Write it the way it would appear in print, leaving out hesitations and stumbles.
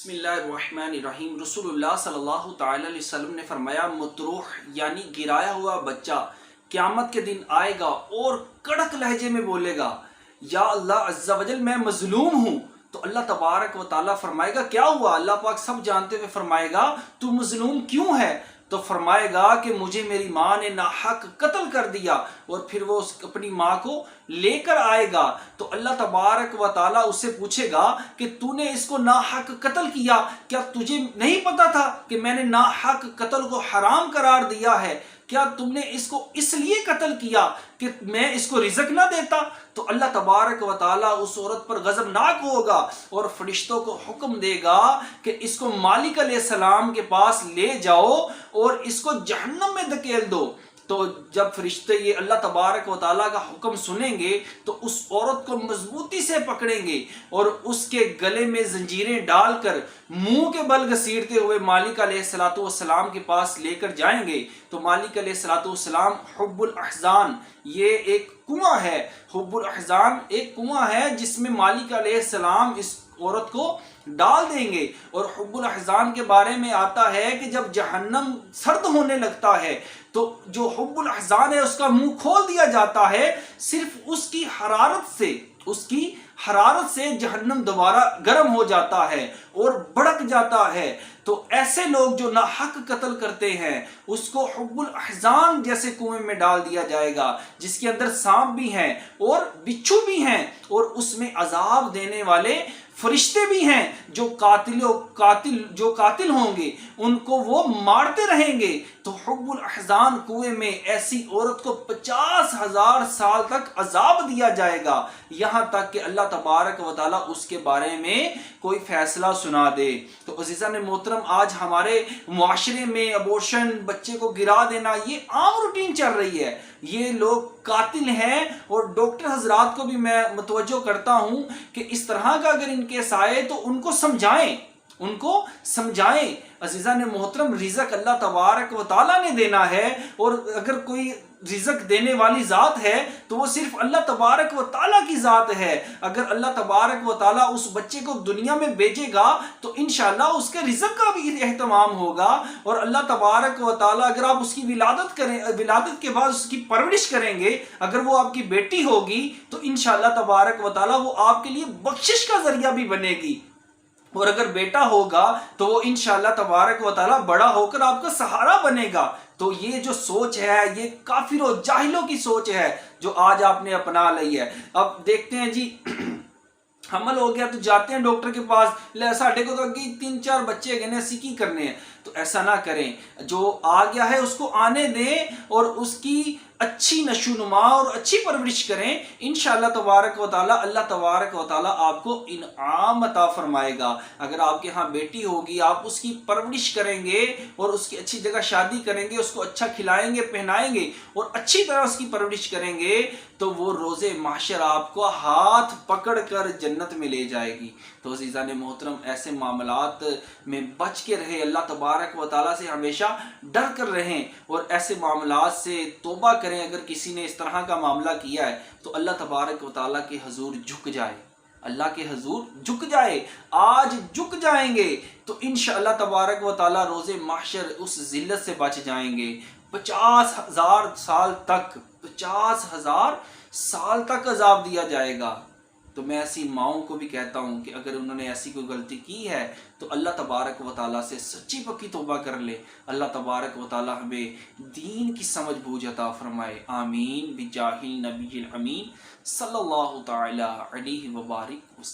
बिस्मिल्लाहिर्रहमानिर्रहीम। रसूलुल्लाह सल्लल्लाहु ताला अलैहि वसल्लम ने फरमाया, मतरूह यानी गिराया हुआ बच्चा क़यामत के दिन आएगा और कड़क लहजे में बोलेगा, या अल्लाह अज़्ज़ा वजल मैं मजलूम हूँ। तो अल्लाह तबारक व ताला फरमाएगा क्या हुआ? अल्लाह पाक सब जानते हुए फरमाएगा तू मजलूम क्यों है? तो फरमाएगा कि मुझे मेरी माँ ने नाहक कत्ल कर दिया। और फिर वो अपनी माँ को लेकर आएगा तो अल्लाह तबारक व ताला उससे पूछेगा कि तूने इसको नाहक कत्ल किया, क्या तुझे नहीं पता था कि मैंने नाहक कत्ल को हराम करार दिया है? क्या तुमने इसको इसलिए कत्ल किया कि मैं इसको रिज़्क ना देता? तो अल्लाह तबारक व ताला उस औरत पर गज़बनाक होगा और फरिश्तों को हुक्म देगा कि इसको मालिक अलैहिस्सलाम के पास ले जाओ और इसको जहन्नम में धकेल दो। तो जब फरिश्ते ये अल्लाह तबारक व ताला का हुक्म सुनेंगे तो उस औरत को मजबूती से पकड़ेंगे और उसके गले में जंजीरें डालकर मुंह के बल घसीटते हुए मालिक अलैहिस्सलातु वस्सलाम के पास लेकर जाएंगे। तो मालिक अलैहिस्सलातु वस्सलाम हुब्बुल अहज़ान, ये एक कुआं है, हुब्बुल अहज़ान एक कुआं है जिसमें मालिक अलैहिस्सलाम इस औरत को डाल देंगे। और हुब्बुल अहज़ान के बारे में आता है कि जब जहन्नम सर्द होने लगता है तो जो हुब्बुल अहज़ान है उसका मुंह खोल दिया जाता है। सिर्फ उसकी हरारत से जहन्नम दोबारा गर्म हो जाता है और भड़क जाता है। तो ऐसे लोग जो नाहक कत्ल करते हैं उसको हुब्बुल अहज़ान जैसे कुएं में डाल दिया जाएगा जिसके अंदर सांप भी हैं और बिच्छू भी हैं और उसमें अजाब देने वाले फरिश्ते भी हैं जो कातिल होंगे उनको वो मारते रहेंगे। तो हुब्बुल अहज़ान कुएं में ऐसी औरत को 50,000 साल तक अजाब दिया जाएगा, यहाँ तक कि अल्लाह तबारक व ताला उसके बारे में कोई फैसला सुना दे। तो अज़ीज़ान मोहतरम, आज हमारे मुआशरे में अबॉर्शन, बच्चे को गिरा देना, ये आम रूटीन चल रही है। ये लोग कातिल हैं और डॉक्टर हजरात को भी मैं मुतवज्जो करता हूँ कि इस तरह का अगर केस आए तो उनको समझाएं। अज़ीज़ान मोहतरम, रिज़्क अल्लाह तबारक व ताला ने देना है और अगर कोई रिज़्क देने वाली ज़ात है तो वो सिर्फ अल्लाह तबारक व ताला की ज़ात है। अगर अल्लाह तबारक व ताला उस बच्चे को दुनिया में भेजेगा तो इंशाअल्लाह उसके रिज़्क का भी एहतमाम होगा। और अल्लाह तबारक व ताला अगर आप उसकी विलादत के बाद उसकी परवरिश करेंगे, अगर वो आपकी बेटी होगी तो इंशाअल्लाह तबारक व ताला वो आपके लिए बख्शिश का ज़रिया भी बनेगी। और अगर बेटा होगा तो वो इंशाअल्लाह तबारक व ताला बड़ा होकर आपका सहारा बनेगा। तो ये जो सोच है ये काफिरों जाहिलों की सोच है जो आज आपने अपना ली है। अब देखते हैं जी, हमल हो गया तो जाते हैं डॉक्टर के पास, ले साढ़े को तो अगे 3-4 बच्चे गए असी की करने हैं। तो ऐसा ना करें, जो आ गया है उसको आने दें और उसकी अच्छी नशोनुमा और अच्छी परवरिश करें। इंशाअल्लाह तबारक व ताला अल्लाह तबारक व ताला आपको इनाम अता फरमाएगा। अगर आपके यहाँ बेटी होगी, आप उसकी परवरिश करेंगे और उसकी अच्छी जगह शादी करेंगे, उसको अच्छा खिलाएंगे पहनाएंगे और अच्छी तरह उसकी परवरिश करेंगे तो वो रोज़े महशर आपको हाथ पकड़ कर जन्नत में ले जाएगी। तो अज़ीज़ान मोहतरम, ऐसे मामलात में बच के रहे, अल्लाह तबारक व ताला से हमेशा डर कर रहें और ऐसे मामलात से तौबा करें। अगर किसी ने इस तरह का मामला किया है तो अल्लाह तबारक व ताला के हजूर झुक जाए, अल्लाह के हजूर झुक जाए। आज झुक जाएंगे तो इंशाअल्लाह तबारक व ताला रोज़े महशर उस जिल्लत से बच जाएंगे। 50,000 साल तक अजाब दिया जाएगा। तो मैं ऐसी माओं को भी कहता हूँ कि अगर उन्होंने ऐसी कोई गलती की है तो अल्लाह तबारक व ताला से सच्ची पक्की तौबा कर ले। अल्लाह तबारक व ताला हमें दीन की समझ बूझ अता फरमाए। आमीन बिजाहिल नबील अमीन सल्लल्लाहु ताला अलैहि व बारिक।